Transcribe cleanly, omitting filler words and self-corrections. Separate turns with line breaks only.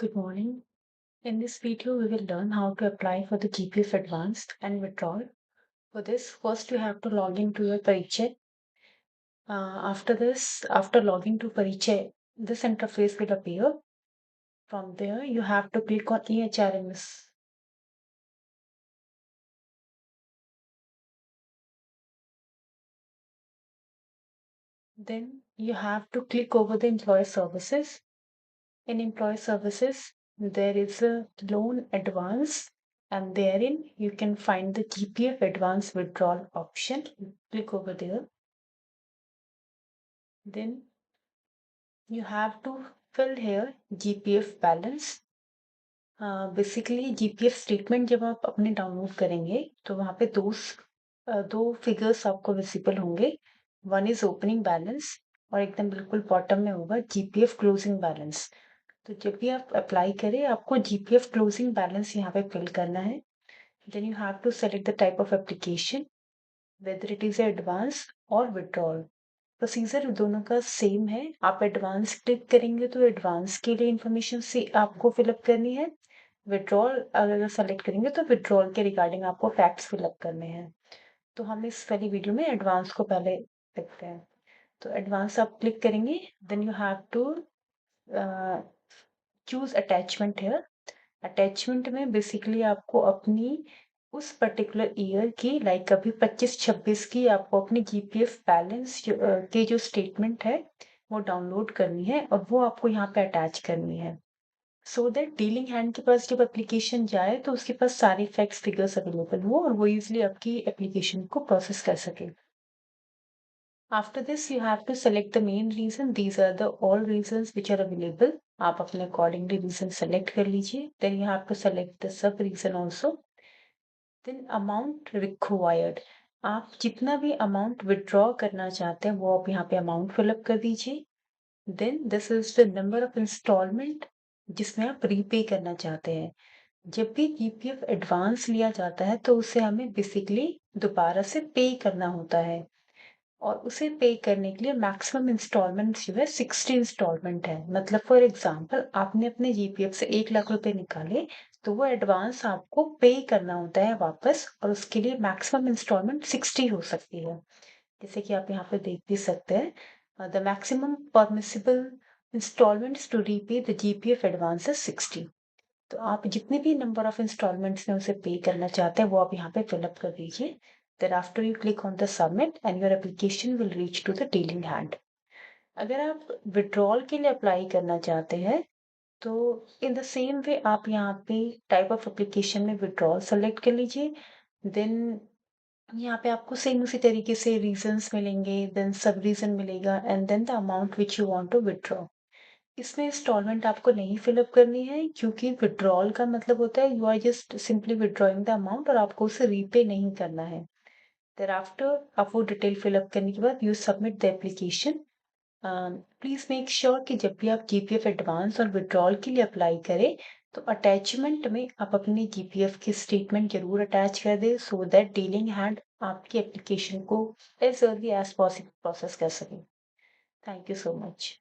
Good morning. In this video, we will learn how to apply for the GPF Advanced and withdrawal. For this, first you have to log into your Parichay. After logging to Parichay, this interface will appear. From there, you have to click on EHRMS. Then you have to click over the Employee Services. In Employee Services, there is a Loan Advance, and therein you can find the GPF Advance Withdrawal option. Click over there. Then you have to fill here GPF balance. Basically GPF statement जब आप अपने download करेंगे तो वहाँ पे दो figures आपको visible होंगे. वन इज ओपनिंग बैलेंस और एकदम बिल्कुल बॉटम में होगा जीपीएफ क्लोजिंग बैलेंस. तो जब भी आप अप्लाई करें आपको जीपीएफ क्लोजिंग बैलेंस यहाँ पे फिल करना है. Then you have to select the type of application, whether it is advance or withdrawal. Procedure दोनों का सेम है. आप एडवांस क्लिक करेंगे तो एडवांस के लिए इंफॉर्मेशन से आपको फिलअप करनी है. विड्रॉल अगर सेलेक्ट करेंगे तो विड्रॉल के रिगार्डिंग आपको फैक्ट्स फिलअप करने हैं. तो हम इस वाली वीडियो में एडवांस को पहले देखते हैं. तो एडवांस आप क्लिक करेंगे. Then you have to choose attachment है. अटैचमेंट में बेसिकली आपको अपनी उस पर्टिकुलर ईयर की लाइक अभी 25-26 की आपको अपनी जीपीएफ बैलेंस के जो स्टेटमेंट है वो डाउनलोड करनी है और वो आपको यहाँ पे अटैच करनी है. सो दैट डीलिंग हैंड के पास जब एप्लीकेशन जाए तो उसके पास सारी फैक्ट्स फिगर्स अवेलेबल हो और वो इजिली आपकी एप्लीकेशन को प्रोसेस कर सके. After this, you have to select the main reason. These are the all reasons which are available. आप अपने accordingly reason select कर लीजिए. Then you have to select the sub reason also. Then amount required. आप जितना भी amount withdraw करना चाहते हैं वो आप यहाँ पे amount fill up कर दीजिए. Then this is the number of installment जिसमें आप repay करना चाहते हैं. जब भी जीपीएफ एडवांस लिया जाता है तो उसे हमें बेसिकली दोबारा से पे करना होता है और उसे पे करने के लिए मैक्सिमम इंस्टॉलमेंट जो है 60 इंस्टॉलमेंट है. मतलब फॉर एग्जांपल आपने अपने जीपीएफ से 1 लाख रुपए निकाले तो वो एडवांस आपको पे करना होता है वापस और उसके लिए मैक्सिमम इंस्टॉलमेंट 60 हो सकती है. जैसे कि आप यहाँ पे देख भी सकते हैं the maximum permissible instalments to repay the GPF advance is 60. तो आप जितने भी नंबर ऑफ इंस्टॉलमेंट्स में उसे पे करना चाहते हैं वो आप यहाँ पे फिलअप कर दीजिए. Then after you click on the submit and your application will reach to the dealing hand. अगर आप विड्रॉल के लिए अप्लाई करना चाहते हैं तो इन द सेम वे आप यहाँ पे टाइप ऑफ एप्लीकेशन में विड्रॉल सेलेक्ट कर लीजिए. देन यहाँ पे आपको सेम उसी तरीके से रीजंस मिलेंगे, देन सब रीजन मिलेगा and then the amount which you want to withdraw. इसमें इंस्टॉलमेंट आपको नहीं फिलअप करनी है क्योंकि विड्रॉल का मतलब होता है you are just simply withdrawing the amount और आपको उसे रीपे नहीं करना है. thereafter आप वो डिटेल फिलअप करने के बाद you submit the application. Please make sure कि जब भी आप जीपीएफ एडवांस और विड्रॉल के लिए अप्लाई करें तो अटैचमेंट में आप अपनी जीपीएफ की स्टेटमेंट जरूर अटैच कर दें सो दैट डीलिंग हैंड आपकी एप्लीकेशन को as early as possible process कर सके. Thank you so much.